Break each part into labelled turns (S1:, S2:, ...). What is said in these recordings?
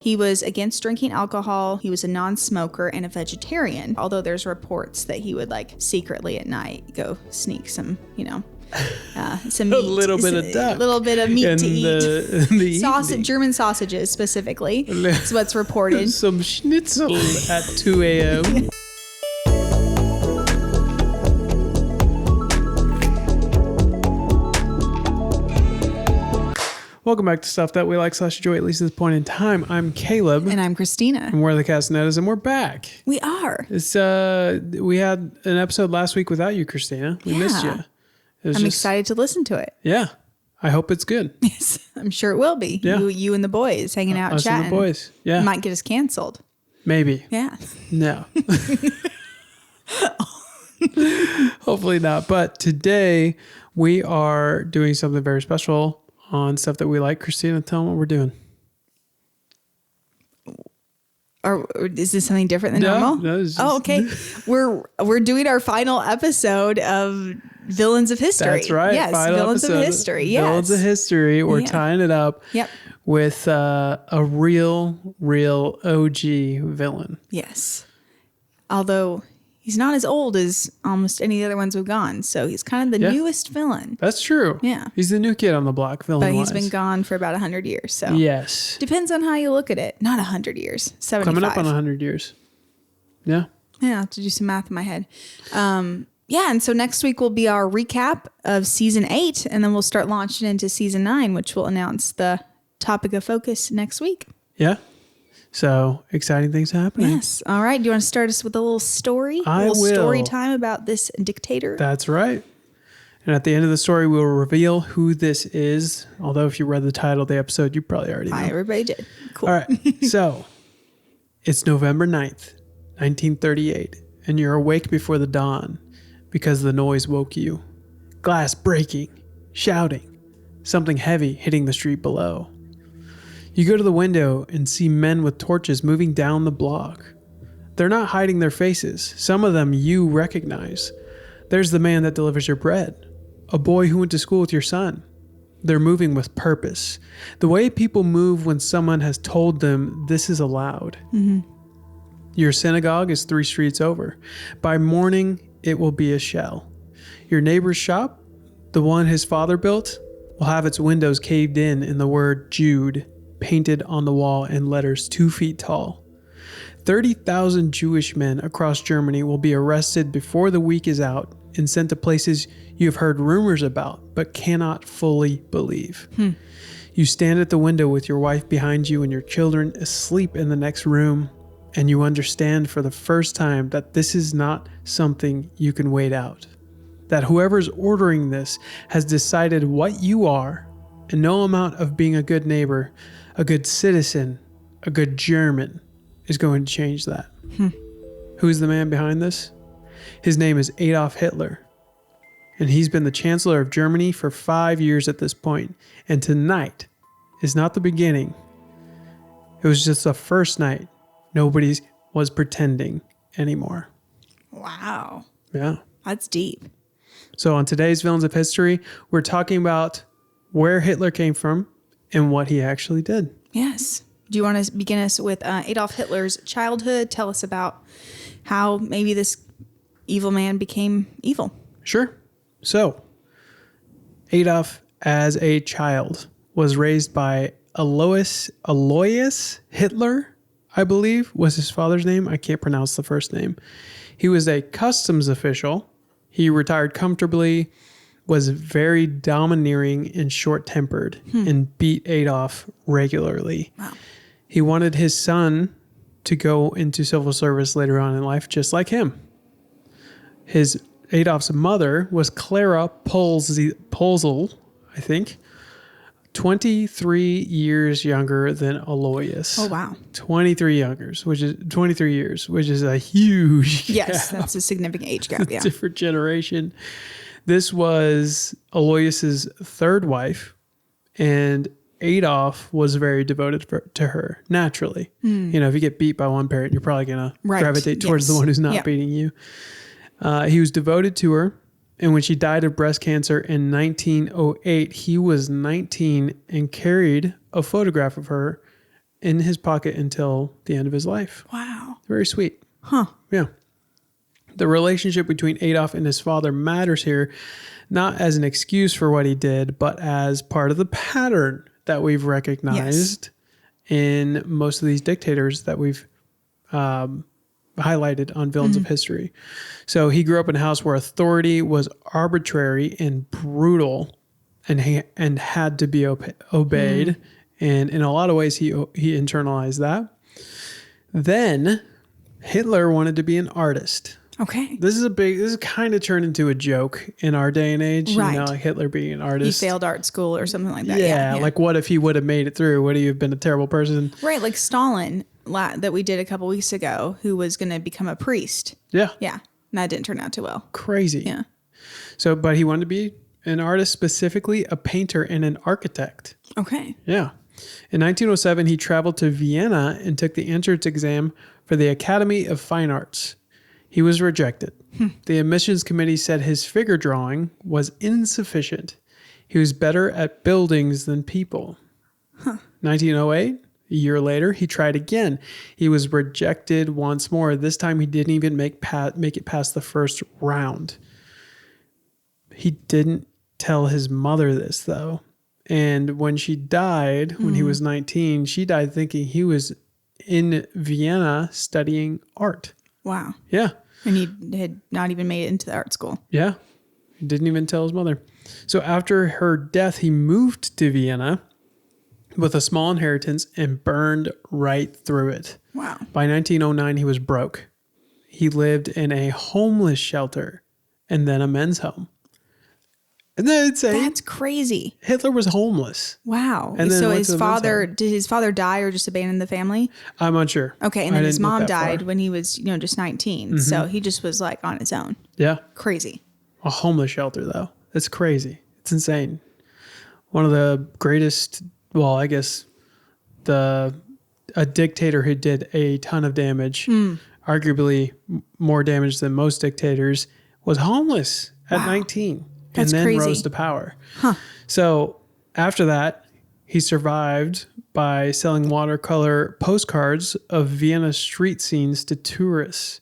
S1: He was against drinking alcohol. He was a non-smoker and a vegetarian. Although there's reports that he would like secretly at night go sneak some, some meat.
S2: A little bit of duck.
S1: A little bit of meat to eat.
S2: The
S1: Sausage, German sausages specifically. That's what's reported.
S2: Some schnitzel at 2 a.m. Welcome back to Stuff That We Like / Enjoy, at least at this point in time. I'm Caleb.
S1: And I'm Christina.
S2: And we're the Castanedas, and we're back.
S1: We are.
S2: It's we had an episode last week without you, Christina. We missed you.
S1: I'm excited to listen to it.
S2: Yeah. I hope it's good.
S1: Yes, I'm sure it will be.
S2: Yeah.
S1: You and the boys hanging out
S2: us
S1: chatting.
S2: And the boys. Yeah.
S1: Might get us canceled.
S2: Maybe.
S1: Yeah.
S2: No. Hopefully not. But today we are doing something very special on Stuff That We Like. Christina, tell them what we're doing.
S1: Or is this something different than normal?
S2: No, it's just...
S1: Oh, okay. We're doing our final episode of Villains of History.
S2: That's right.
S1: Yes,
S2: final
S1: Villains
S2: episode
S1: of History. Yes.
S2: Villains of History. We're tying it up with a real OG villain.
S1: Yes. Although he's not as old as almost any of the other ones we've gone. So he's kind of the newest villain.
S2: That's true.
S1: Yeah.
S2: He's the new kid on the block, villain.
S1: But he's been gone for about 100 years. So
S2: yes.
S1: Depends on how you look at it. Not 100 years. 75.
S2: Coming up on 100 years. Yeah.
S1: Yeah, I have to do some math in my head. And so next week will be our recap of season 8. And then we'll start launching into season 9, which will announce the topic of focus next week.
S2: Yeah. So exciting things happening.
S1: Yes. All right. Do you want to start us with a little story?
S2: I will.
S1: Story time about this dictator.
S2: That's right. And at the end of the story, we'll reveal who this is. Although if you read the title of the episode, you probably already know.
S1: Everybody did. Cool.
S2: All right. So it's November 9th, 1938. And you're awake before the dawn because the noise woke you. Glass breaking, shouting, something heavy hitting the street below. You go to the window and see men with torches moving down the block. They're not hiding their faces. Some of them you recognize. There's the man that delivers your bread. A boy who went to school with your son. They're moving with purpose. The way people move when someone has told them this is allowed. Mm-hmm. Your synagogue is 3 streets over. By morning, it will be a shell. Your neighbor's shop, the one his father built, will have its windows caved in the word Jude painted on the wall in letters 2 feet tall. 30,000 Jewish men across Germany will be arrested before the week is out and sent to places you have heard rumors about but cannot fully believe. You stand at the window with your wife behind you and your children asleep in the next room, and you understand for the first time that this is not something you can wait out. That whoever's ordering this has decided what you are, and no amount of being a good neighbor, a good citizen, a good German is going to change that. Who's the man behind this? His name is Adolf Hitler. And he's been the chancellor of Germany for 5 years at this point. And tonight is not the beginning. It was just the first night. Nobody was pretending anymore.
S1: Wow.
S2: Yeah.
S1: That's deep.
S2: So on today's Villains of History, we're talking about where Hitler came from and what he actually did.
S1: Yes. Do you want to begin us with Adolf Hitler's childhood? Tell us about how maybe this evil man became evil.
S2: Sure. So, Adolf, as a child, was raised by Alois Hitler, I believe, was his father's name. I can't pronounce the first name. He was a customs official. He retired comfortably, was very domineering and short-tempered, and beat Adolf regularly. Wow. He wanted his son to go into civil service later on in life, just like him. Adolf's mother was Clara Polzel, I think, 23 years younger than Alois.
S1: Oh, wow.
S2: 23 years, which is a huge gap.
S1: Yes, that's a significant age gap, yeah.
S2: Different generation. This was Alois's third wife, and Adolf was very devoted to her, naturally. If you get beat by one parent, you're probably going to gravitate towards the one who's not beating you. He was devoted to her, and when she died of breast cancer in 1908, he was 19 and carried a photograph of her in his pocket until the end of his life.
S1: Wow.
S2: Very sweet.
S1: Huh.
S2: Yeah. The relationship between Adolf and his father matters here, not as an excuse for what he did, but as part of the pattern that we've recognized in most of these dictators that we've highlighted on Villains of History. So he grew up in a house where authority was arbitrary and brutal and had to be obeyed. And in a lot of ways, he internalized that. Then Hitler wanted to be an artist.
S1: Okay.
S2: This is kind of turned into a joke in our day and age.
S1: Right.
S2: You know, like Hitler being an artist.
S1: He failed art school or something like that.
S2: Yeah. Like, what if he would have made it through? Would he have been a terrible person?
S1: Right. Like Stalin that we did a couple weeks ago, who was going to become a priest.
S2: Yeah.
S1: Yeah. And that didn't turn out too well.
S2: Crazy.
S1: Yeah.
S2: So, but he wanted to be an artist, specifically a painter and an architect.
S1: Okay.
S2: Yeah. In 1907, he traveled to Vienna and took the entrance exam for the Academy of Fine Arts. He was rejected. The admissions committee said his figure drawing was insufficient. He was better at buildings than people. 1908, a year later, he tried again. He was rejected once more. This time, he didn't even make it past the first round. He didn't tell his mother this, though. And when she died, when he was 19, she died thinking he was in Vienna studying art.
S1: Wow.
S2: Yeah.
S1: And he had not even made it into the art school.
S2: Yeah. He didn't even tell his mother. So after her death, he moved to Vienna with a small inheritance and burned right through it.
S1: Wow.
S2: By 1909, he was broke. He lived in a homeless shelter and then a men's home. Isn't that insane?
S1: That's crazy.
S2: Hitler was homeless.
S1: Wow.
S2: And then
S1: So
S2: went to
S1: did his father die or just abandon the family?
S2: I'm unsure.
S1: Okay. And then his mom died
S2: far.
S1: when he was, just 19. So he just was like on his own.
S2: Yeah.
S1: Crazy.
S2: A homeless shelter, though. That's crazy. It's insane. One of the greatest, well, I guess a dictator who did a ton of damage, arguably more damage than most dictators, was homeless at 19.
S1: That's
S2: and then
S1: crazy.
S2: rose to power. So after that, he survived by selling watercolor postcards of Vienna street scenes to tourists.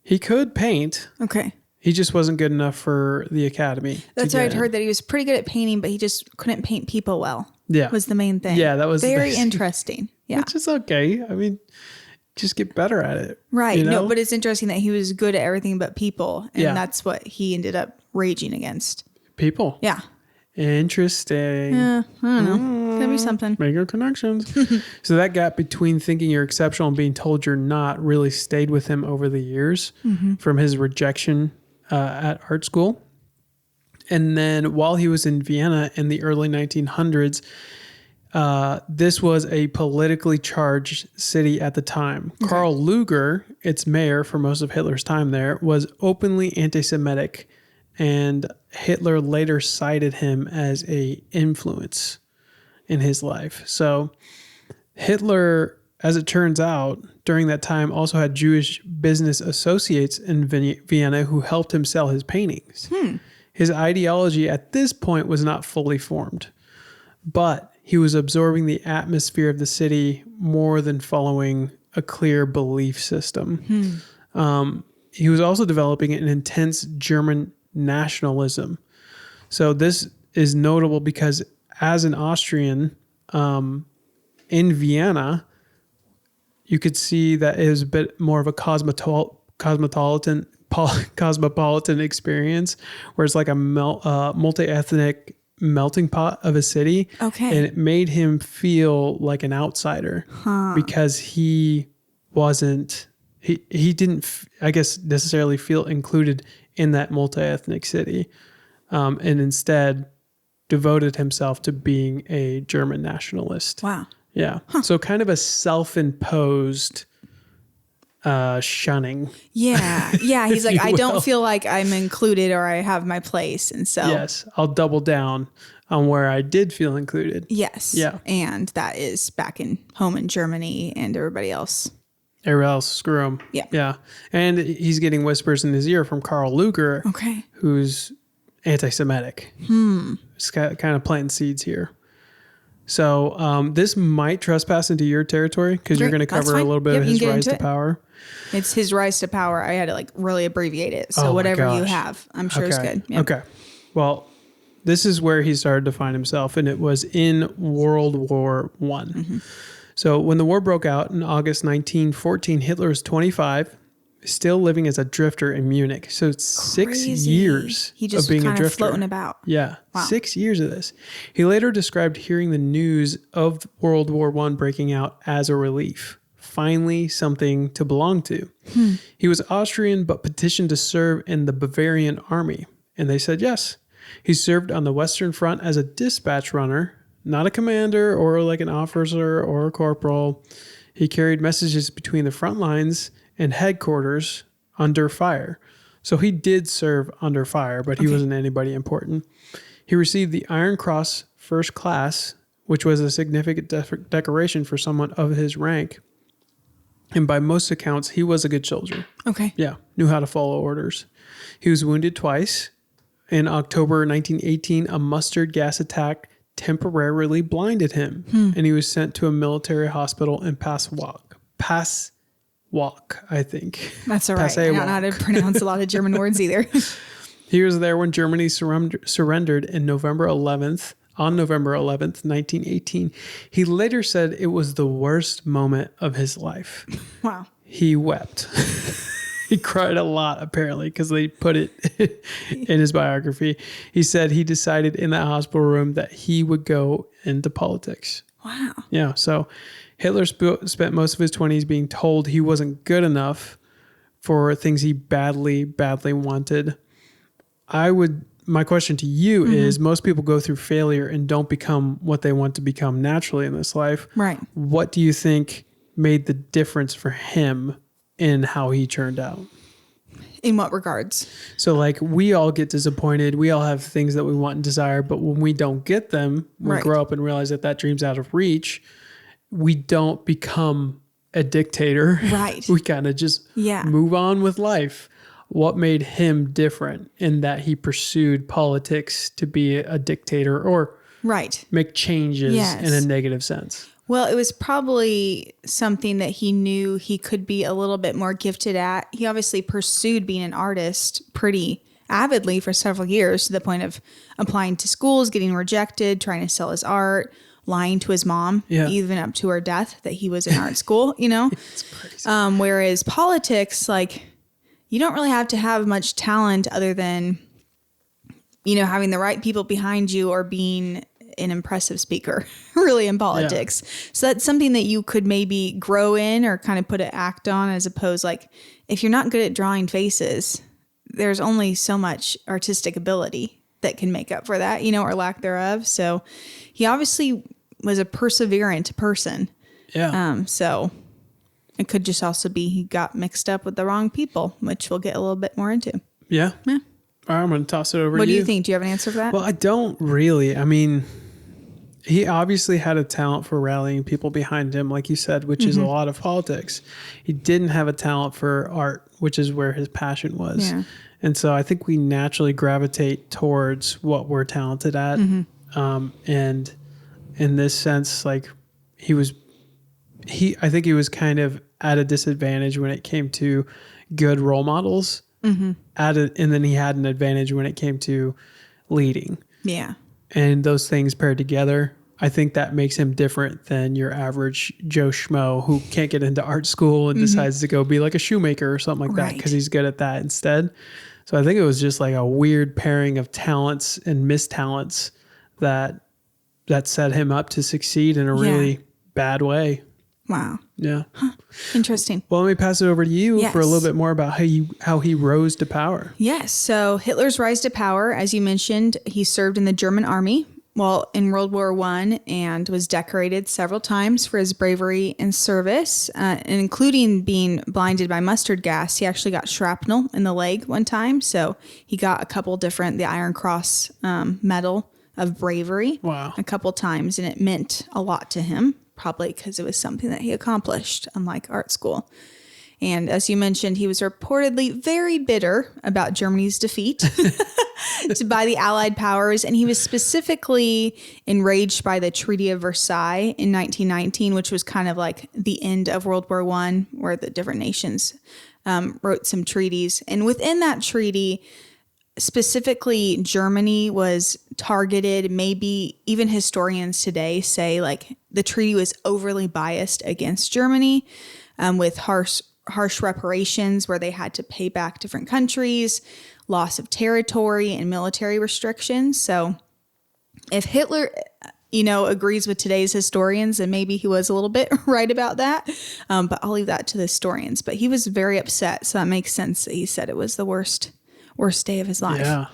S2: He could paint.
S1: Okay.
S2: He just wasn't good enough for the academy.
S1: That's what I'd heard, that he was pretty good at painting, but he just couldn't paint people well.
S2: Yeah.
S1: Was the main thing.
S2: Yeah, that was
S1: very interesting. Yeah.
S2: Which is okay. I mean, just get better at it.
S1: Right.
S2: You know?
S1: No, but it's interesting that he was good at everything but people. And
S2: Yeah.
S1: that's what he ended up raging against.
S2: People.
S1: Yeah.
S2: Interesting.
S1: Yeah. I don't know. Could be something.
S2: Making connections. So that gap between thinking you're exceptional and being told you're not really stayed with him over the years from his rejection at art school. And then while he was in Vienna in the early 1900s, this was a politically charged city at the time. Okay. Karl Lueger, its mayor for most of Hitler's time there, was openly anti-Semitic, and Hitler later cited him as a influence in his life. So Hitler, as it turns out, during that time also had Jewish business associates in Vienna who helped him sell his paintings. His ideology at this point was not fully formed, but he was absorbing the atmosphere of the city more than following a clear belief system. He was also developing an intense German nationalism. So this is notable because as an Austrian in Vienna, you could see that it was a bit more of a cosmopolitan experience, where it's like a multi-ethnic melting pot of a city.
S1: Okay.
S2: And it made him feel like an outsider because he didn't, I guess, necessarily feel included in that multi-ethnic city, and instead devoted himself to being a German nationalist.
S1: Wow.
S2: Yeah. So kind of a self-imposed shunning.
S1: Yeah. Yeah. He's like, I don't feel like I'm included or I have my place. And so.
S2: Yes. I'll double down on where I did feel included.
S1: Yes.
S2: Yeah.
S1: And that is back in home in Germany and everybody else.
S2: Everybody else, screw him.
S1: Yeah.
S2: Yeah. And he's getting whispers in his ear from Karl Lueger,
S1: okay,
S2: who's anti-Semitic. It's kind of planting seeds here. So this might trespass into your territory because you're
S1: Great.
S2: going to
S1: That's
S2: cover a
S1: fine.
S2: little bit
S1: Yep,
S2: of
S1: you
S2: his
S1: can get
S2: rise
S1: into
S2: to
S1: it.
S2: power.
S1: It's his rise to power. I had to like really abbreviate it. So
S2: Oh my
S1: whatever you
S2: gosh.
S1: have, I'm sure is good. Yep.
S2: Okay. Well, this is where he started to find himself, and it was in World War One.
S1: Mm-hmm.
S2: So when the war broke out in August 1914, Hitler was 25, still living as a drifter in Munich. So it's 6
S1: Crazy.
S2: years
S1: He just
S2: of being a
S1: kind of
S2: drifter.
S1: floating about.
S2: Yeah,
S1: Wow.
S2: 6 years of this. He later described hearing the news of World War One breaking out as a relief. Finally, something to belong to. He was Austrian, but petitioned to serve in the Bavarian army, and they said yes. He served on the Western Front as a dispatch runner, not a commander or like an officer or a corporal. He carried messages between the front lines and headquarters under fire. So he did serve under fire, but he wasn't anybody important. He received the Iron Cross First Class, which was a significant decoration for someone of his rank. And by most accounts, he was a good soldier.
S1: Okay.
S2: Yeah, knew how to follow orders. He was wounded twice. In October 1918, a mustard gas attack temporarily blinded him, and he was sent to a military hospital in Passwalk, I think.
S1: That's all right. I don't know how to pronounce a lot of German words either.
S2: He was there when Germany surrendered on November 11th, 1918. He later said it was the worst moment of his life.
S1: Wow.
S2: He wept. He cried a lot, apparently, because they put it in his biography. He said he decided in that hospital room that he would go into politics.
S1: Wow.
S2: Yeah, so Hitler spent most of his 20s being told he wasn't good enough for things he badly wanted. My question to you is, most people go through failure and don't become what they want to become naturally in this life.
S1: Right.
S2: What do you think made the difference for him in how he turned out?
S1: In what regards?
S2: So like we all get disappointed. We all have things that we want and desire, but when we don't get them, we
S1: Right.
S2: grow up and realize that dream's out of reach. We don't become a dictator.
S1: Right.
S2: We kind of just move on with life. What made him different in that he pursued politics to be a dictator or make changes in a negative sense?
S1: Well, it was probably something that he knew he could be a little bit more gifted at. He obviously pursued being an artist pretty avidly for several years, to the point of applying to schools, getting rejected, trying to sell his art, lying to his mom, even up to her death that he was in art school, you know?
S2: It's crazy.
S1: Whereas politics, like, you don't really have to have much talent other than, you know, having the right people behind you or being an impressive speaker, really, in politics. So that's something that you could maybe grow in or kind of put an act on, as opposed, like, if you're not good at drawing faces, there's only so much artistic ability that can make up for that, you know, or lack thereof. So he obviously was a perseverant person.
S2: Yeah.
S1: So it could just also be he got mixed up with the wrong people, which we'll get a little bit more into.
S2: Yeah.
S1: Yeah.
S2: All right, I'm going to toss it over to you.
S1: What do you think? Do you have an answer for that?
S2: Well, I don't really. I mean, he obviously had a talent for rallying people behind him, like you said, which is a lot of politics. He didn't have a talent for art, which is where his passion was.
S1: Yeah.
S2: And so I think we naturally gravitate towards what we're talented at. And in this sense, like I think he was kind of at a disadvantage when it came to good role models. And then he had an advantage when it came to leading.
S1: Yeah.
S2: And those things paired together, I think that makes him different than your average Joe Schmo who can't get into art school and decides to go be like a shoemaker or something like that because he's good at that instead. So I think it was just like a weird pairing of talents and mistalents that set him up to succeed in a really bad way.
S1: Wow.
S2: Yeah.
S1: Interesting.
S2: Well, let me pass it over to you for a little bit more about how he rose to power.
S1: Yes. So Hitler's rise to power, as you mentioned, he served in the German army while in World War I and was decorated several times for his bravery and service, and including being blinded by mustard gas. He actually got shrapnel in the leg one time. So he got a couple different, the Iron Cross medal of bravery a couple times, and it meant a lot to him. Probably because it was something that he accomplished, unlike art school. And as you mentioned, he was reportedly very bitter about Germany's defeat by the Allied powers. And he was specifically enraged by the Treaty of Versailles in 1919, which was kind of like the end of World War I, where the different nations wrote some treaties. And within that treaty, specifically Germany was targeted. Maybe even historians today say like the treaty was overly biased against Germany, with harsh reparations where they had to pay back different countries, loss of territory, and military restrictions. So if Hitler, agrees with today's historians, and maybe he was a little bit right about that, but I'll leave that to the historians. But he was very upset, so that makes sense that he said it was the worst day of his life.
S2: Yeah.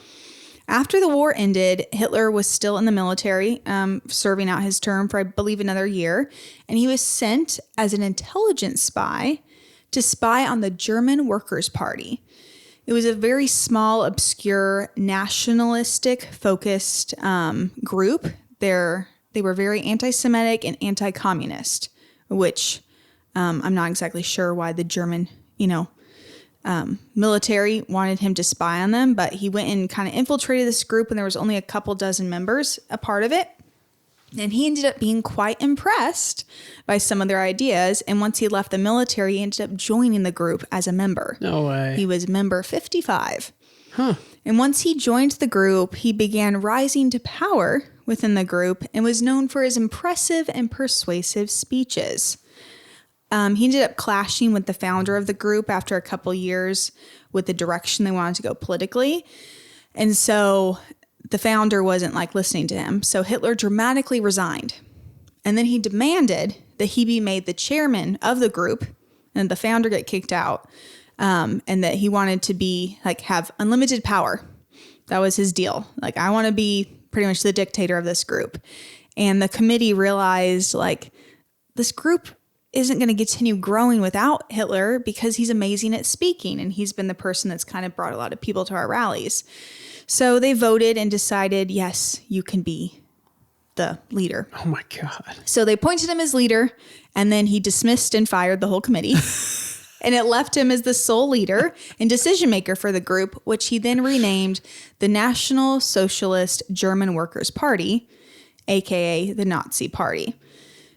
S1: After the war ended, Hitler was still in the military, serving out his term for, I believe, another year. And he was sent as an intelligence spy to spy on the German Workers' Party. It was a very small, obscure, nationalistic focused group. They were very anti-Semitic and anti-communist, which I'm not exactly sure why the German, military wanted him to spy on them, but he went and kind of infiltrated this group, and there was only a couple dozen members a part of it. And he ended up being quite impressed by some of their ideas. And once he left the military, he ended up joining the group as a member.
S2: No way.
S1: He was member 55.
S2: Huh.
S1: And once he joined the group, he began rising to power within the group and was known for his impressive and persuasive speeches. He ended up clashing with the founder of the group after a couple years with the direction they wanted to go politically. And so the founder wasn't listening to him. So Hitler dramatically resigned. And then he demanded that he be made the chairman of the group and the founder get kicked out. And that he wanted to be have unlimited power. That was his deal. I want to be pretty much the dictator of this group. And the committee realized this group isn't going to continue growing without Hitler because he's amazing at speaking. And he's been the person that's kind of brought a lot of people to our rallies. So they voted and decided, yes, you can be the leader.
S2: Oh my God.
S1: So they appointed him as leader, and then he dismissed and fired the whole committee. And it left him as the sole leader and decision maker for the group, which he then renamed the National Socialist German Workers' Party, aka the Nazi Party.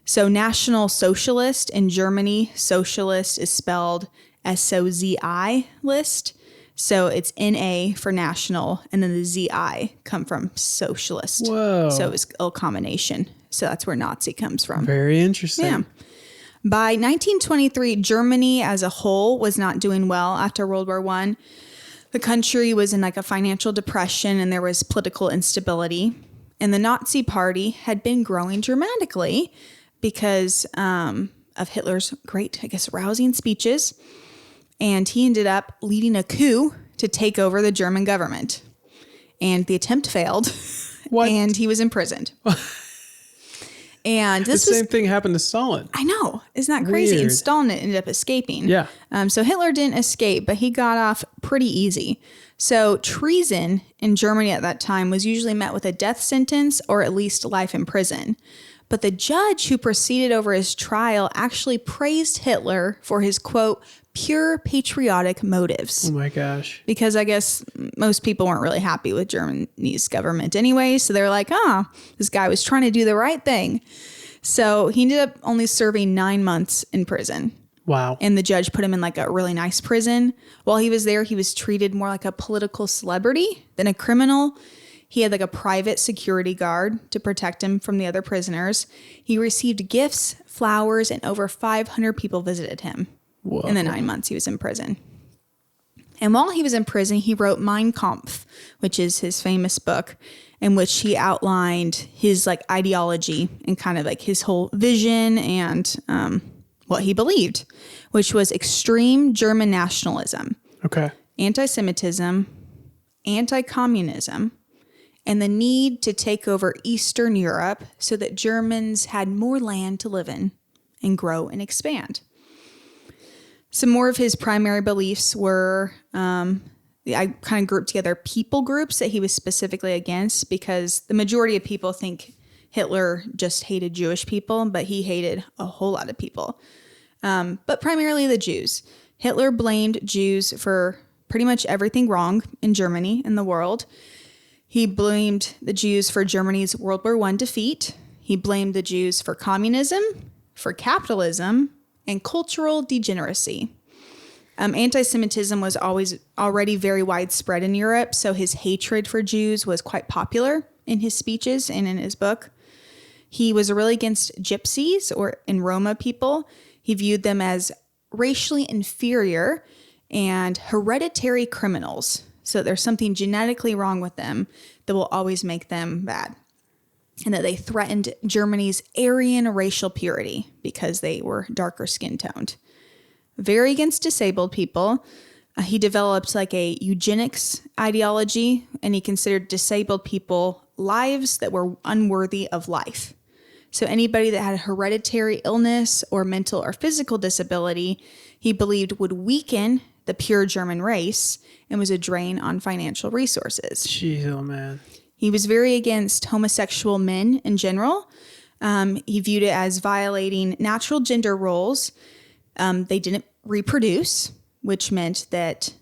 S1: So National Socialist in Germany, socialist is spelled S-O-Z-I list. So it's N-A for national, and then the Z-I come from socialist.
S2: Whoa.
S1: So it's a combination. So that's where Nazi comes from.
S2: Very interesting.
S1: Yeah. By 1923, Germany as a whole was not doing well after World War I. The country was in a financial depression, and there was political instability. And the Nazi Party had been growing dramatically because of Hitler's great, rousing speeches. And he ended up leading a coup to take over the German government. And the attempt failed.
S2: What?
S1: And he was imprisoned. And
S2: the same thing happened to Stalin.
S1: I know. Isn't that crazy?
S2: Weird.
S1: And Stalin ended up escaping.
S2: Yeah.
S1: So Hitler didn't escape, but he got off pretty easy. So treason in Germany at that time was usually met with a death sentence or at least life in prison. But the judge who proceeded over his trial actually praised Hitler for his, quote, pure patriotic motives.
S2: Oh my gosh.
S1: Because I guess most people weren't really happy with Germany's government anyway. So they're like, this guy was trying to do the right thing. So he ended up only serving 9 months in prison.
S2: Wow.
S1: And the judge put him in a really nice prison. While he was there, he was treated more like a political celebrity than a criminal. He had a private security guard to protect him from the other prisoners. He received gifts, flowers, and over 500 people visited him. Whoa. In the 9 months he was in prison. And while he was in prison, he wrote Mein Kampf, which is his famous book, in which he outlined his ideology and kind of his whole vision and what he believed, which was extreme German nationalism,
S2: okay,
S1: anti-Semitism, anti-communism, and the need to take over Eastern Europe so that Germans had more land to live in and grow and expand. Some more of his primary beliefs were, I kind of grouped together people groups that he was specifically against, because the majority of people think Hitler just hated Jewish people, but he hated a whole lot of people. But primarily the Jews. Hitler blamed Jews for pretty much everything wrong in Germany and the world. He blamed the Jews for Germany's World War I defeat. He blamed the Jews for communism, for capitalism, and cultural degeneracy. Anti-Semitism was already very widespread in Europe, so his hatred for Jews was quite popular in his speeches and in his book. He was really against gypsies and Roma people. He viewed them as racially inferior and hereditary criminals. So there's something genetically wrong with them that will always make them bad. And that they threatened Germany's Aryan racial purity because they were darker skin toned. Very against disabled people. He developed like a eugenics ideology, and he considered disabled people lives that were unworthy of life. So anybody that had hereditary illness or mental or physical disability, he believed would weaken the pure German race and was a drain on financial resources.
S2: Jeez, oh man.
S1: He was very against homosexual men in general. He viewed it as violating natural gender roles. They didn't reproduce, which meant that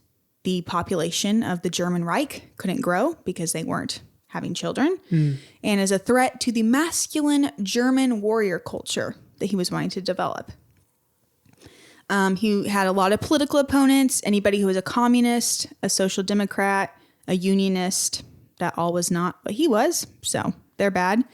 S1: the population of the German Reich couldn't grow because they weren't having children. And as a threat to the masculine German warrior culture that he was wanting to develop. He had a lot of political opponents, anybody who was a communist, a social democrat, a unionist. That all was not what he was, so they're bad.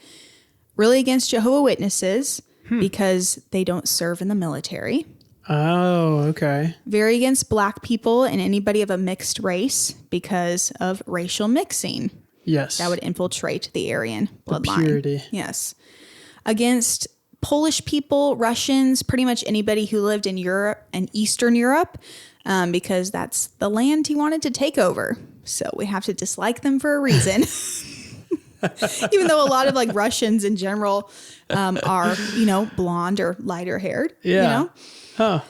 S1: Really against Jehovah's Witnesses because they don't serve in the military.
S2: Oh, okay.
S1: Very against black people and anybody of a mixed race because of racial mixing.
S2: Yes.
S1: That would infiltrate the Aryan bloodline.
S2: The purity.
S1: Yes. Against Polish people, Russians, pretty much anybody who lived in Europe and Eastern Europe, because that's the land he wanted to take over. So we have to dislike them for a reason. Even though a lot of like Russians in general are, blonde or lighter haired.
S2: Yeah. Huh.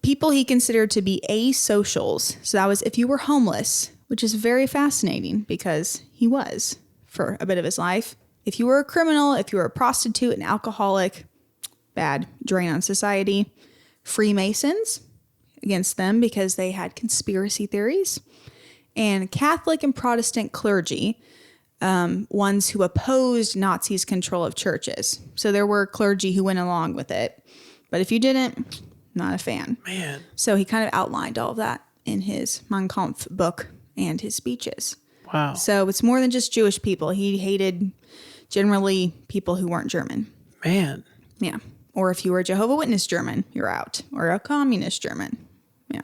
S1: People he considered to be asocials. So that was if you were homeless, which is very fascinating because he was for a bit of his life. If you were a criminal, if you were a prostitute, an alcoholic, bad, drain on society. Freemasons, against them because they had conspiracy theories. And Catholic and Protestant clergy, ones who opposed Nazis' control of churches. So there were clergy who went along with it. But if you didn't, not a fan.
S2: Man.
S1: So he kind of outlined all of that in his Mein Kampf book and his speeches.
S2: Wow.
S1: So it's more than just Jewish people. He hated generally people who weren't German.
S2: Man.
S1: Yeah. Or if you were a Jehovah's Witness German, you're out. Or a communist German. Yeah.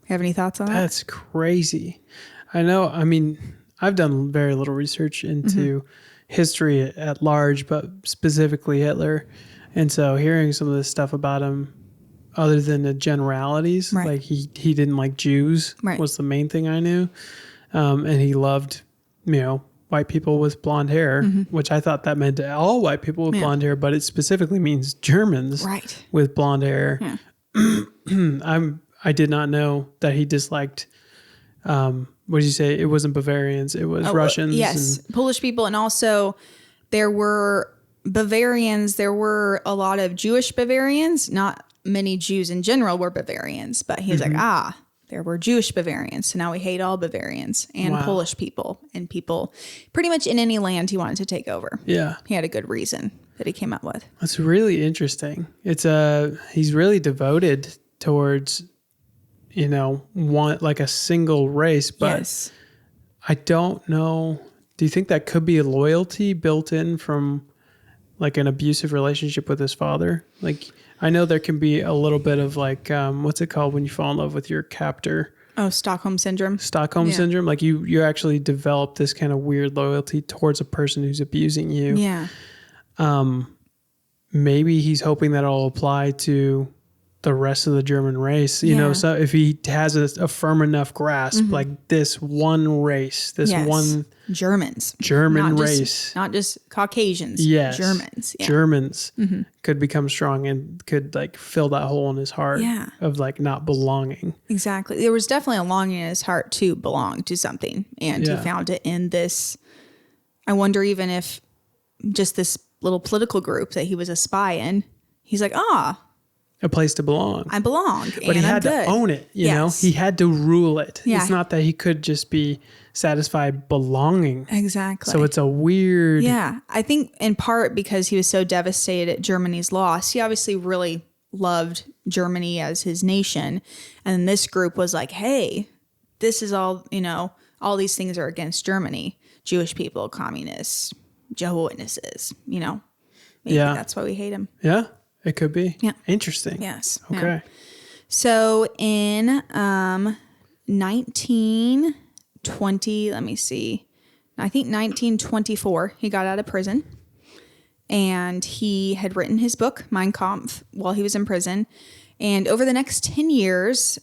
S1: Have any thoughts on that?
S2: That's crazy. I know. I mean, I've done very little research into history at large, but specifically Hitler. And so hearing some of this stuff about him, other than the generalities,
S1: right.
S2: like he didn't like Jews
S1: right.
S2: was the main thing I knew. And he loved, white people with blonde hair, which I thought that meant all white people with blonde hair, but it specifically means Germans
S1: right.
S2: with blonde hair.
S1: Yeah.
S2: I did not know that he disliked, what did you say? It wasn't Bavarians. It was Russians.
S1: Yes. Polish people. And also there were Bavarians. There were a lot of Jewish Bavarians. Not many Jews in general were Bavarians, but he was like, there were Jewish Bavarians. So now we hate all Bavarians and Polish people and people pretty much in any land he wanted to take over. Yeah. He had a good reason that he came up with.
S2: That's really interesting. He's really devoted towards, one, like a single race, but yes. I don't know. Do you think that could be a loyalty built in from like an abusive relationship with his father? Like, I know there can be a little bit of like, what's it called when you fall in love with your captor?
S1: Oh, Stockholm Syndrome.
S2: Stockholm Syndrome. Like you actually develop this kind of weird loyalty towards a person who's abusing you.
S1: Yeah.
S2: Maybe he's hoping that it'll apply to the rest of the German race, so if he has a firm enough grasp, like this one race, one German race,
S1: not just Caucasians, Germans,
S2: Germans could become strong and could like fill that hole in his heart of like not belonging.
S1: Exactly. There was definitely a longing in his heart to belong to something. And he found it in this, I wonder even if just this little political group that he was a spy in, he's like,
S2: a place to belong.
S1: I belong,
S2: But he had to own it, you know? He had to rule it.
S1: Yeah.
S2: It's not that he could just be satisfied belonging.
S1: Exactly.
S2: So it's a weird...
S1: Yeah. I think in part because he was so devastated at Germany's loss, he obviously really loved Germany as his nation. And this group was like, hey, this is all, you know, all these things are against Germany. Jewish people, communists, Jehovah's Witnesses, you know. Maybe that's why we hate him.
S2: Yeah, it could be.
S1: Yeah.
S2: Interesting.
S1: Yes.
S2: Okay.
S1: Yeah. So in 1920, let me see. I think 1924, he got out of prison. And he had written his book, Mein Kampf, while he was in prison. And over the next 10 years,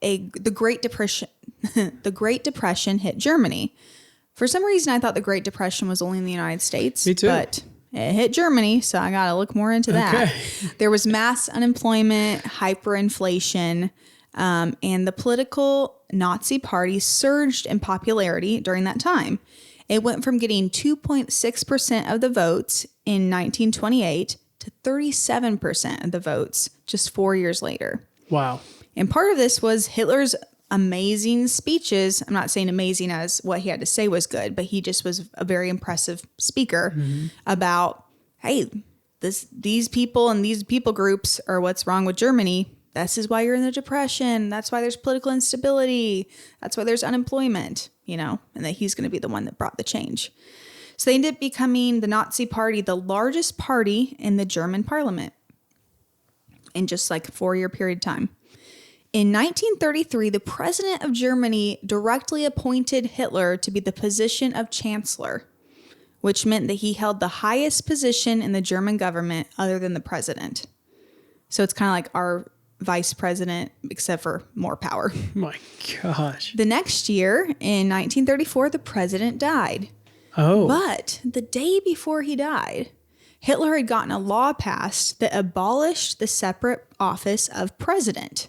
S1: the Great Depression hit Germany. For some reason, I thought the Great Depression was only in the United States.
S2: Me too.
S1: But it hit Germany, so I got to look more into that.
S2: Okay.
S1: There was mass unemployment, hyperinflation, and the political Nazi party surged in popularity during that time. It went from getting 2.6% of the votes in 1928 to 37% of the votes just 4 years later.
S2: Wow.
S1: And part of this was Hitler's amazing speeches. I'm not saying amazing as what he had to say was good, but he just was a very impressive speaker about, hey, these people and these people groups are what's wrong with Germany. This is why you're in the Depression. That's why there's political instability. That's why there's unemployment, you know, and that he's going to be the one that brought the change. So they ended up becoming the Nazi party, the largest party in the German parliament in just like a 4-year period of time. In 1933, the president of Germany directly appointed Hitler to be the position of chancellor, which meant that he held the highest position in the German government other than the president. So it's kind of like our vice president, except for more power.
S2: My gosh.
S1: The next year, in 1934, the president died.
S2: Oh.
S1: But the day before he died, Hitler had gotten a law passed that abolished the separate office of president.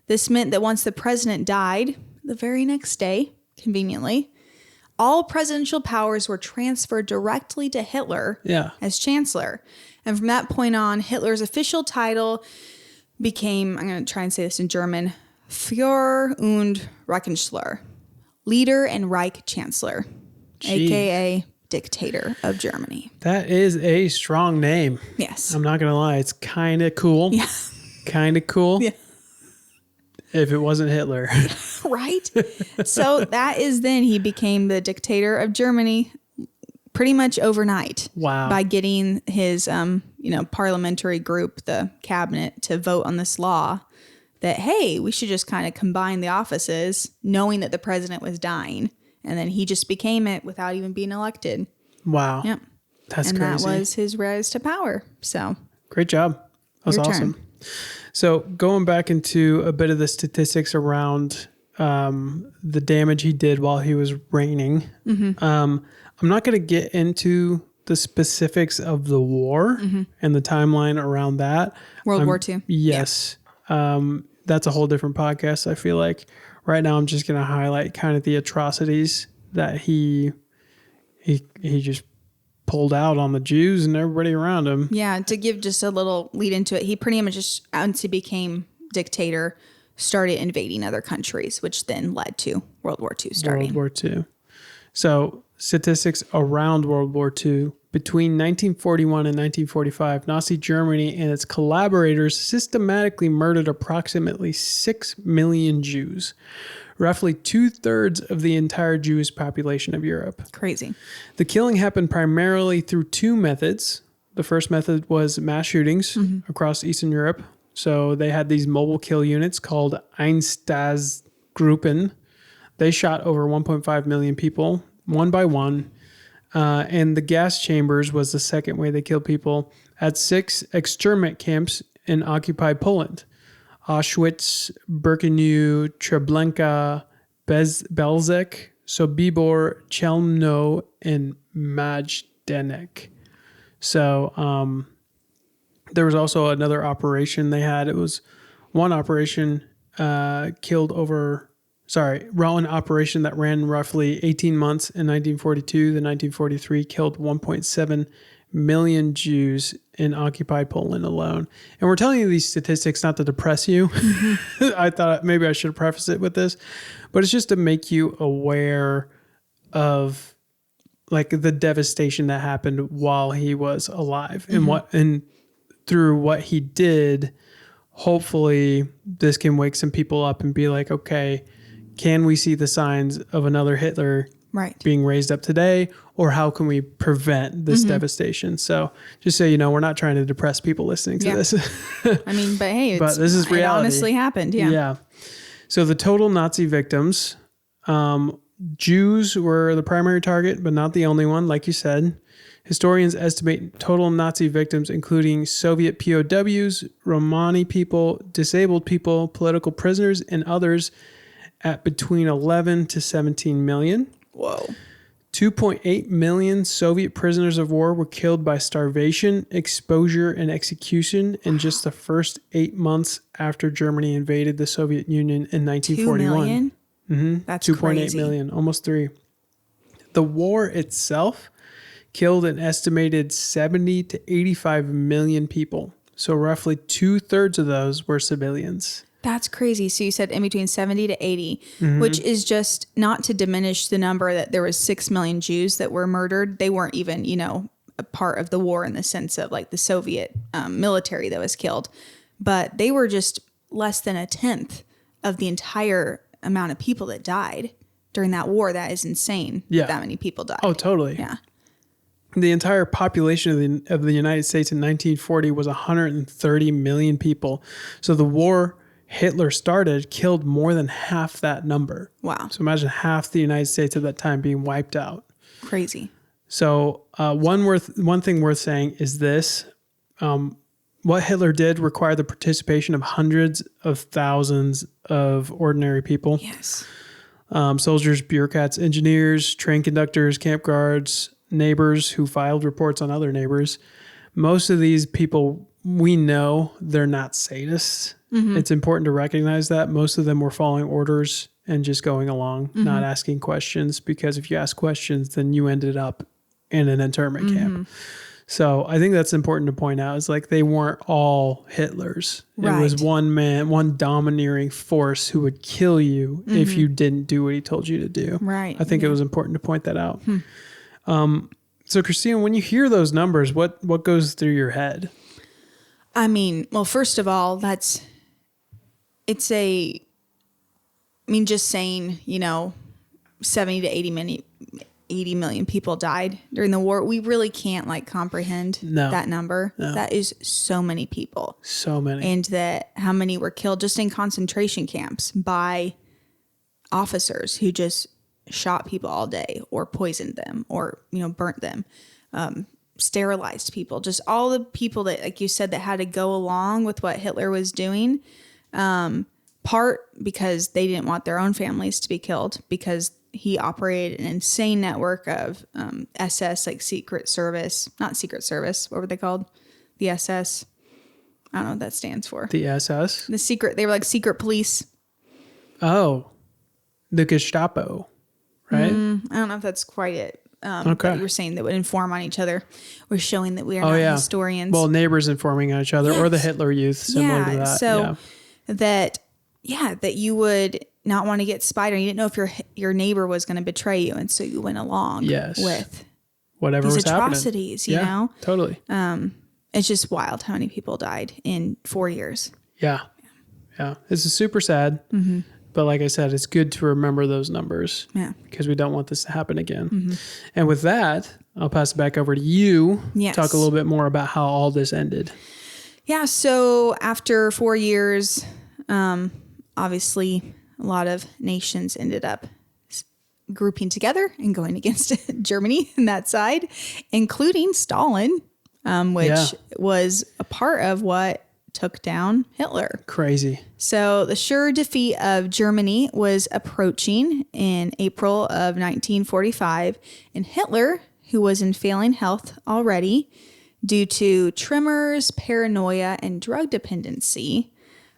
S1: This meant that once the president died, the very next day, conveniently, all presidential powers were transferred directly to Hitler as chancellor. And from that point on, Hitler's official title became, I'm going to try and say this in German, Führer und Reichskanzler, leader and Reich Chancellor, a.k.a. dictator of Germany.
S2: That is a strong name.
S1: Yes.
S2: I'm not going to lie. It's kind of cool.
S1: Yeah.
S2: Kind of cool.
S1: Yeah.
S2: If it wasn't Hitler.
S1: Right? So that is then he became the dictator of Germany pretty much overnight.
S2: Wow.
S1: By getting his, parliamentary group, the cabinet, to vote on this law that, hey, we should just kind of combine the offices, knowing that the president was dying. And then he just became it without even being elected.
S2: Wow.
S1: Yep.
S2: That's
S1: crazy. And that was his rise to power. So
S2: great job. That was awesome.
S1: Turn.
S2: So going back into a bit of the statistics around the damage he did while he was reigning, I'm not going to get into the specifics of the war and the timeline around that.
S1: World War II.
S2: Yes. Yeah. That's a whole different podcast, I feel like. Right now, I'm just going to highlight kind of the atrocities that he just pulled out on the Jews and everybody around him.
S1: Yeah, to give just a little lead into it, he pretty much just, once he became dictator, started invading other countries, which then led to World War II starting.
S2: World War II. So statistics around World War II. Between 1941 and 1945, Nazi Germany and its collaborators systematically murdered approximately 6 million Jews, roughly 2/3 of the entire Jewish population of Europe.
S1: Crazy.
S2: The killing happened primarily through two methods. The first method was mass shootings across Eastern Europe. So they had these mobile kill units called Einsatzgruppen. They shot over 1.5 million people, one by one. And the gas chambers was the second way they killed people at 6 exterminate camps in occupied Poland. Auschwitz, Birkenau, Treblinka, Belzec, Sobibor, Chelmno, and Majdanek. So there was also another operation they had. It was one operation one operation that ran roughly 18 months in 1942. The 1943 killed 1.7 million Jews in occupied Poland alone. And we're telling you these statistics not to depress you. I thought maybe I should preface it with this, but it's just to make you aware of like the devastation that happened while he was alive and through what he did. Hopefully this can wake some people up and be like, okay, can we see the signs of another Hitler being raised up today, or how can we prevent this devastation? So just so you know, we're not trying to depress people listening to this.
S1: I mean, but hey,
S2: but this is reality.
S1: It honestly happened.
S2: Yeah. So the total Nazi victims, Jews were the primary target, but not the only one, like you said. Historians estimate total Nazi victims, including Soviet POWs, Romani people, disabled people, political prisoners, and others, at between 11 to 17 million.
S1: Whoa.
S2: 2.8 million Soviet prisoners of war were killed by starvation, exposure, and execution in just the first 8 months after Germany invaded the Soviet Union in 1941. 2 million? Mm-hmm. That's 2.8 million, almost 3. The war itself killed an estimated 70 to 85 million people. So roughly 2/3 of those were civilians.
S1: That's crazy. So you said in between 70 to 80, which is just not to diminish the number that there was 6 million Jews that were murdered. They weren't even, a part of the war in the sense of like the Soviet military that was killed. But they were just less than 1/10 of the entire amount of people that died during that war. That is insane.
S2: Yeah.
S1: That many people died.
S2: Oh, totally.
S1: Yeah.
S2: The entire population of the United States in 1940 was 130 million people. So the war Hitler started killed more than half that number.
S1: Wow.
S2: So imagine half the United States at that time being wiped out.
S1: Crazy.
S2: So one thing worth saying is this. What Hitler did required the participation of hundreds of thousands of ordinary people.
S1: Yes.
S2: Soldiers, bureaucrats, engineers, train conductors, camp guards, neighbors who filed reports on other neighbors. Most of these people, we know they're not sadists. It's important to recognize that. Most of them were following orders and just going along, not asking questions, because if you ask questions, then you ended up in an internment camp. So I think that's important to point out. Is like they weren't all Hitlers. Right. It was one man, one domineering force who would kill you if you didn't do what he told you to do.
S1: Right.
S2: I think it was important to point that out. So Christina, when you hear those numbers, what goes through your head?
S1: I mean, well, first of all, just saying, 70 to 80 million people died during the war. We really can't comprehend that number. No. That is so many people.
S2: So many.
S1: And that how many were killed just in concentration camps by officers who just shot people all day or poisoned them or, burnt them, sterilized people, just all the people that, like you said, that had to go along with what Hitler was doing. Part because they didn't want their own families to be killed, because he operated an insane network of SS, like secret service, not secret service. What were they called? The SS. I don't know what that stands for.
S2: The SS?
S1: They were like secret police.
S2: Oh, the Gestapo, right?
S1: I don't know if that's quite it. That you were saying that would inform on each other. We're showing that we are not historians.
S2: Well, neighbors informing on each other, or the Hitler Youth, similar to that.
S1: So that you would not want to get spied on. You didn't know if your neighbor was going to betray you, and so you went along with
S2: whatever
S1: these
S2: was
S1: atrocities.
S2: happening.
S1: You know,
S2: totally.
S1: It's just wild how many people died in 4 years.
S2: Yeah. This is super sad. But like I said, it's good to remember those numbers. Yeah. Because we don't want this to happen again. And with that, I'll pass it back over to you.
S1: Yes.
S2: Talk a little bit more about how all this ended.
S1: Yeah. So after 4 years, obviously a lot of nations ended up grouping together and going against Germany on that side, including Stalin, which was a part of what took down Hitler.
S2: Crazy.
S1: So the sure defeat of Germany was approaching in April of 1945, and Hitler, who was in failing health already due to tremors, paranoia, and drug dependency,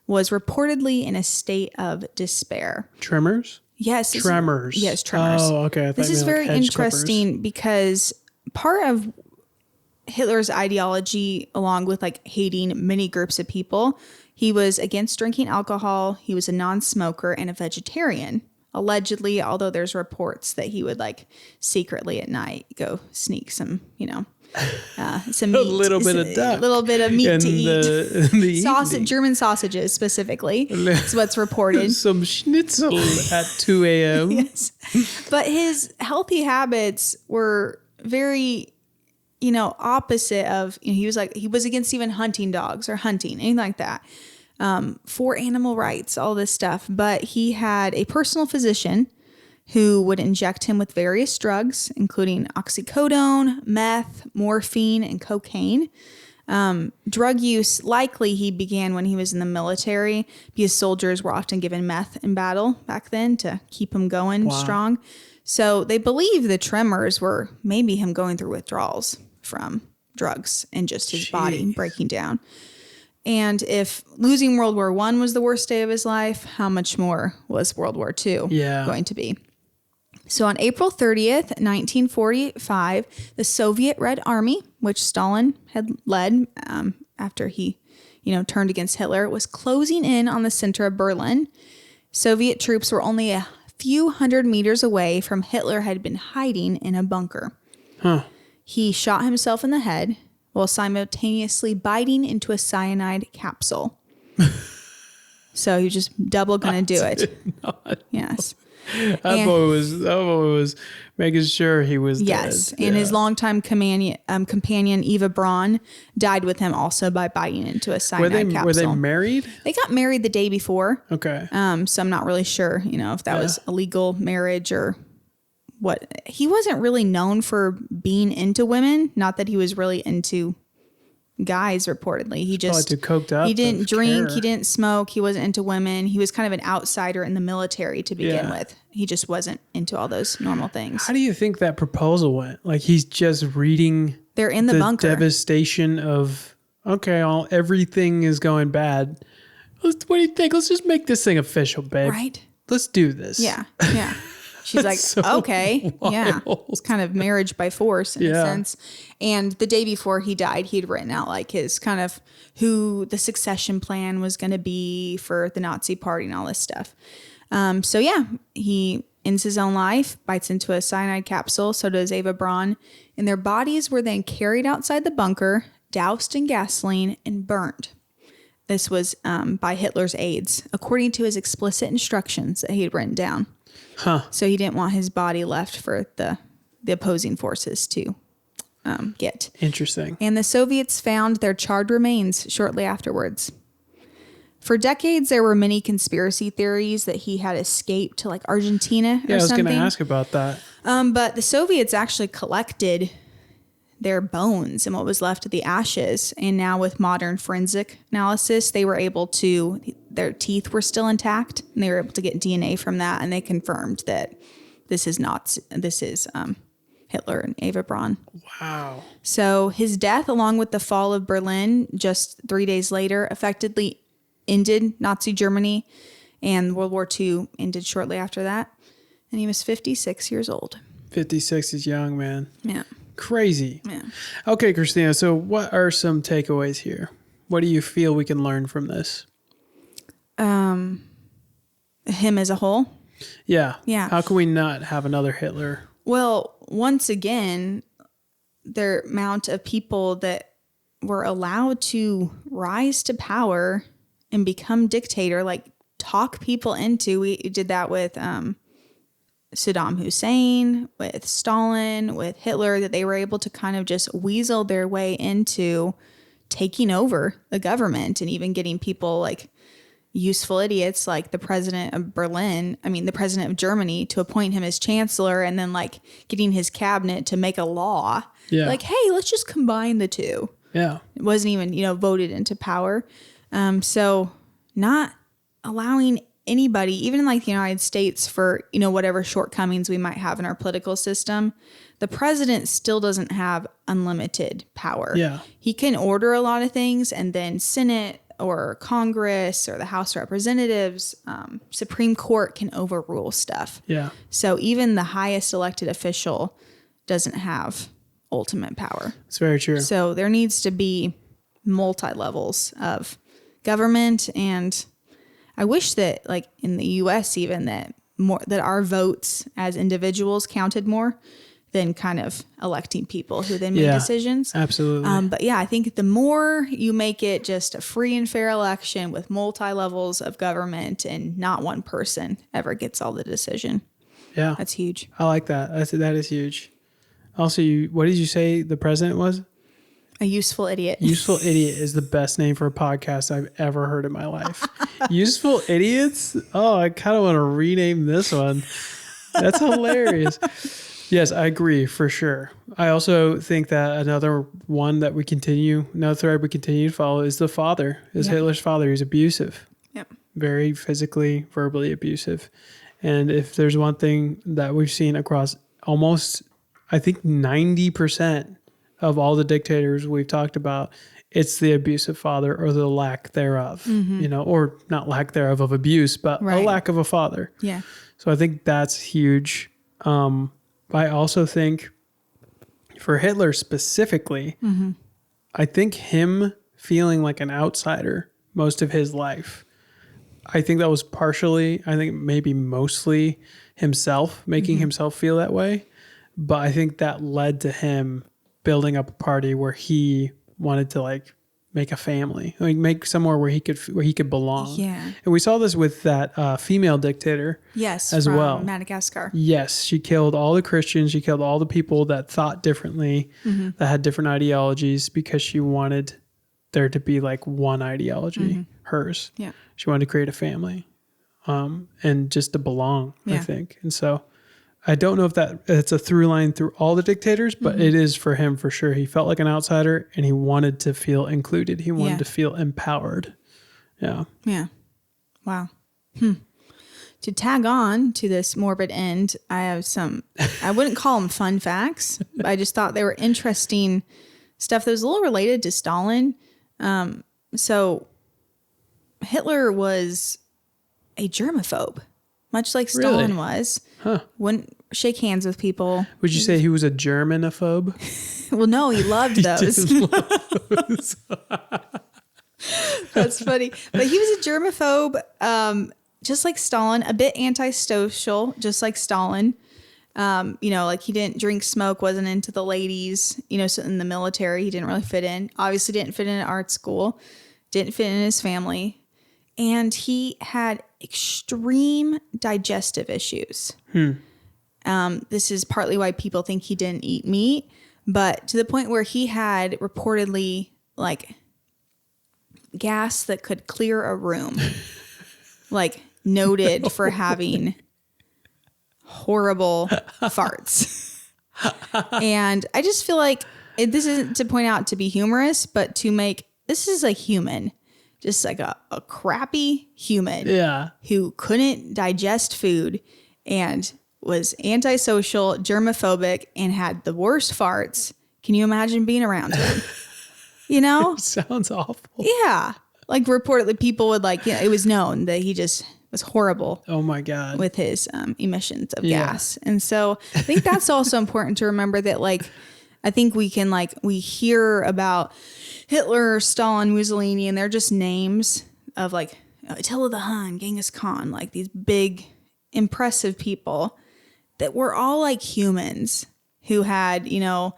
S1: was reportedly in a state of despair.
S2: Tremors?
S1: Yes.
S2: Tremors.
S1: Yes, tremors.
S2: Oh, okay.
S1: This is very interesting because part of Hitler's ideology, along with like hating many groups of people, he was against drinking alcohol. He was a non-smoker and a vegetarian, allegedly, although there's reports that he would like secretly at night go sneak some, some meat.
S2: A little bit of duck.
S1: A little bit of meat to eat.
S2: The
S1: Sausage, German sausages specifically. That's what's reported.
S2: Some schnitzel at 2 a.m.
S1: Yes. But his healthy habits were very, opposite of, he was against even hunting dogs or hunting, anything like that. For animal rights, all this stuff. But he had a personal physician who would inject him with various drugs, including oxycodone, meth, morphine, and cocaine. Drug use, likely he began when he was in the military, because soldiers were often given meth in battle back then to keep him going strong. So they believe the tremors were maybe him going through withdrawals from drugs and just his body breaking down. And if losing World War I was the worst day of his life, how much more was World War II going to be? So on April 30th, 1945, the Soviet Red Army, which Stalin had led after he, turned against Hitler, was closing in on the center of Berlin. Soviet troops were only a few hundred meters away from Hitler had been hiding in a bunker. He shot himself in the head while simultaneously biting into a cyanide capsule. So he was just double going to do it. Yes.
S2: That boy was making sure he was dead.
S1: Yes, and his longtime companion Eva Braun died with him also by biting into a cyanide capsule. Were
S2: they married?
S1: They got married the day before.
S2: Okay.
S1: So I'm not really sure, if that was a legal marriage or what. He wasn't really known for being into women. Not that he was really into guys, reportedly. He just
S2: too coked up.
S1: He didn't drink. He didn't smoke. He wasn't into women. He was kind of an outsider in the military to begin with. He just wasn't into all those normal things.
S2: How do you think that proposal went? Like, he's just reading.
S1: They're in the bunker.
S2: Devastation of everything is going bad. What do you think? Let's just make this thing official, babe.
S1: Right.
S2: Let's do this.
S1: Yeah. Yeah. She's like, so okay, wild. Yeah. It's kind of marriage by force in a sense. And the day before he died, he'd written out like his kind of who the succession plan was going to be for the Nazi party and all this stuff. He ends his own life, bites into a cyanide capsule. So does Eva Braun. And their bodies were then carried outside the bunker, doused in gasoline, and burned. This was by Hitler's aides, according to his explicit instructions that he had written down. So he didn't want his body left for the opposing forces to get.
S2: Interesting.
S1: And the Soviets found their charred remains shortly afterwards. For decades, there were many conspiracy theories that he had escaped to like Argentina or something.
S2: Yeah, I was going to ask about that.
S1: But the Soviets actually collected their bones and what was left of the ashes. And now with modern forensic analysis, they were able to, their teeth were still intact and they were able to get DNA from that. And they confirmed that this is Hitler and Eva Braun.
S2: Wow.
S1: So his death, along with the fall of Berlin just 3 days later, effectively ended Nazi Germany, and World War II ended shortly after that. And he was 56 years old.
S2: 56 is young, man.
S1: Yeah.
S2: Crazy.
S1: Yeah.
S2: Okay, Christina. So what are some takeaways here? What do you feel we can learn from this?
S1: Him as a whole?
S2: Yeah.
S1: Yeah.
S2: How can we not have another Hitler?
S1: Well, once again, the amount of people that were allowed to rise to power and become dictator, like talk people into, we did that with Saddam Hussein, with Stalin, with Hitler, that they were able to kind of just weasel their way into taking over the government and even getting people like useful idiots like the president of the president of Germany, to appoint him as chancellor, and then like getting his cabinet to make a law. Yeah. Like, hey, let's just combine the two.
S2: Yeah.
S1: It wasn't even, voted into power. So not allowing anybody, even in like the United States, for, whatever shortcomings we might have in our political system, the president still doesn't have unlimited power.
S2: Yeah.
S1: He can order a lot of things, and then Senate or Congress or the House of Representatives, Supreme Court can overrule stuff.
S2: Yeah.
S1: So even the highest elected official doesn't have ultimate power.
S2: It's very true.
S1: So there needs to be multi-levels of government. And I wish that like in the US even that our votes as individuals counted more than kind of electing people who then make decisions.
S2: Absolutely.
S1: But yeah, I think the more you make it just a free and fair election with multi-levels of government and not one person ever gets all the decision.
S2: Yeah.
S1: That's huge.
S2: I like that. That is huge. Also, what did you say the president was?
S1: A useful idiot.
S2: Useful idiot is the best name for a podcast I've ever heard in my life. Useful idiots? Oh, I kind of want to rename this one. That's hilarious. Yes, I agree for sure. I also think that another thread we continue to follow is the father, Hitler's father. He's abusive.
S1: Yep.
S2: Very physically, verbally abusive. And if there's one thing that we've seen across almost, I think 90% of all the dictators we've talked about, it's the abusive father or the lack thereof, or not lack thereof of abuse, but a lack of a father.
S1: Yeah.
S2: So I think that's huge. I also think for Hitler specifically, I think him feeling like an outsider most of his life, I think that was maybe mostly himself, making himself feel that way. But I think that led to him building up a party where he wanted to like make a family, like make somewhere where he could belong.
S1: Yeah.
S2: And we saw this with that female dictator.
S1: Yes.
S2: As
S1: from
S2: well.
S1: Madagascar.
S2: Yes. She killed all the Christians. She killed all the people that thought differently, that had different ideologies, because she wanted there to be like one ideology, hers.
S1: Yeah.
S2: She wanted to create a family, and just to belong, I think. And so I don't know if it's a through line through all the dictators, but it is for him for sure. He felt like an outsider and he wanted to feel included. He wanted to feel empowered. Yeah.
S1: Yeah. Wow. To tag on to this morbid end, I have I wouldn't call them fun facts, but I just thought they were interesting stuff that was a little related to Stalin. So Hitler was a germaphobe, much like Stalin was.
S2: Huh.
S1: Wouldn't shake hands with people.
S2: Would you say he was a Germanophobe?
S1: Well, no, he loved those. That's funny. But he was a germaphobe, just like Stalin, a bit antisocial, just like Stalin. Like he didn't drink, smoke, wasn't into the ladies, so in the military, he didn't really fit in. Obviously didn't fit in at art school, didn't fit in his family. And he had extreme digestive issues. This is partly why people think he didn't eat meat, but to the point where he had reportedly like gas that could clear a room, like noted for having horrible farts. And I just feel like this isn't to point out to be humorous, but to make this is like human. Just like a crappy human who couldn't digest food and was antisocial, germophobic, and had the worst farts. Can you imagine being around him?
S2: Sounds awful.
S1: Yeah. Like reportedly people would it was known that he just was horrible.
S2: Oh my God.
S1: With his emissions of gas. And so I think that's also important to remember that I think we hear about Hitler, Stalin, Mussolini, and they're just names of Attila the Hun, Genghis Khan, like these big, impressive people that were all like humans who had, a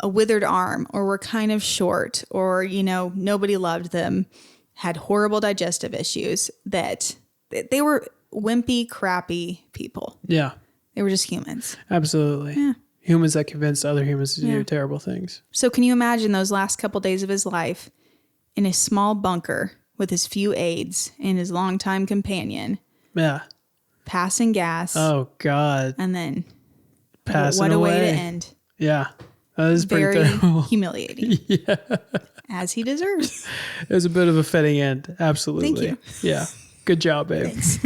S1: withered arm or were kind of short or, nobody loved them, had horrible digestive issues, that they were wimpy, crappy people.
S2: Yeah.
S1: They were just humans.
S2: Absolutely. Yeah. Humans that convinced other humans to do terrible things.
S1: So can you imagine those last couple days of his life in a small bunker with his few aides and his longtime companion?
S2: Yeah.
S1: Passing gas.
S2: Oh, God.
S1: And then
S2: passing
S1: what a
S2: away.
S1: way to end.
S2: Yeah. That is
S1: very
S2: pretty terrible.
S1: Humiliating.
S2: Yeah.
S1: As he deserves.
S2: It was a bit of a fitting end. Absolutely.
S1: Thank you.
S2: Yeah. Good job, babe.
S1: Thanks.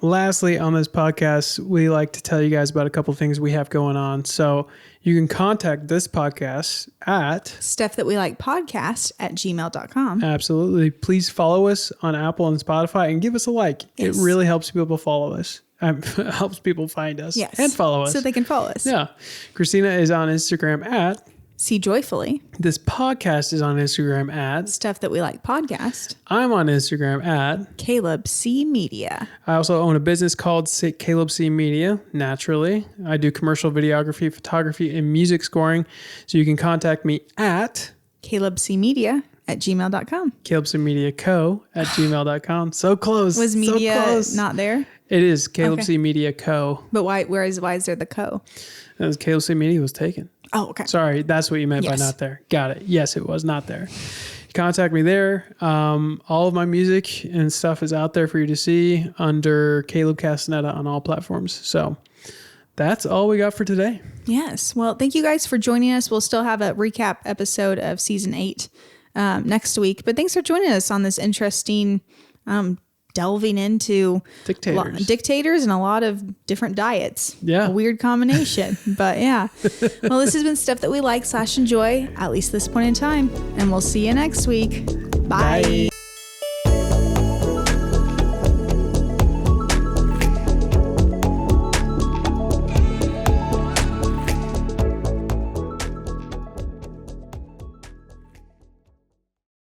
S2: Lastly, on this podcast, we like to tell you guys about a couple things we have going on. So you can contact this podcast at
S1: stuffthatwelikepodcast@gmail.com.
S2: Absolutely. Please follow us on Apple and Spotify and give us a like.
S1: Yes.
S2: It really helps people follow us. helps people find us
S1: Yes.
S2: and follow us.
S1: So they can follow us.
S2: Yeah. Christina is on Instagram at.
S1: See Joyfully.
S2: This podcast is on Instagram at.
S1: Stuff That We Like podcast.
S2: I'm on Instagram at.
S1: Caleb C. Media.
S2: I also own a business called Caleb C. Media, naturally. I do commercial videography, photography, and music scoring. So you can contact me at.
S1: calebcmedia@gmail.com.
S2: calebcmediaco@gmail.com. So close.
S1: Was media
S2: so close.
S1: not there?
S2: It is Caleb C. Media Co.
S1: But why is there the co?
S2: Caleb C. Media was taken.
S1: Oh, okay.
S2: Sorry, that's what you meant by
S1: Yes.
S2: not there. Got it. Yes, it was not there. Contact me there. All of my music and stuff is out there for you to see under Caleb Castaneda on all platforms. So that's all we got for today.
S1: Yes. Well, thank you guys for joining us. We'll still have a recap episode of season 8 next week. But thanks for joining us on this interesting delving into dictators and a lot of different diets.
S2: Yeah.
S1: A weird combination. But yeah. Well, this has been Stuff That We Like / enjoy, at least this point in time. And we'll see you next week. Bye.
S2: Bye.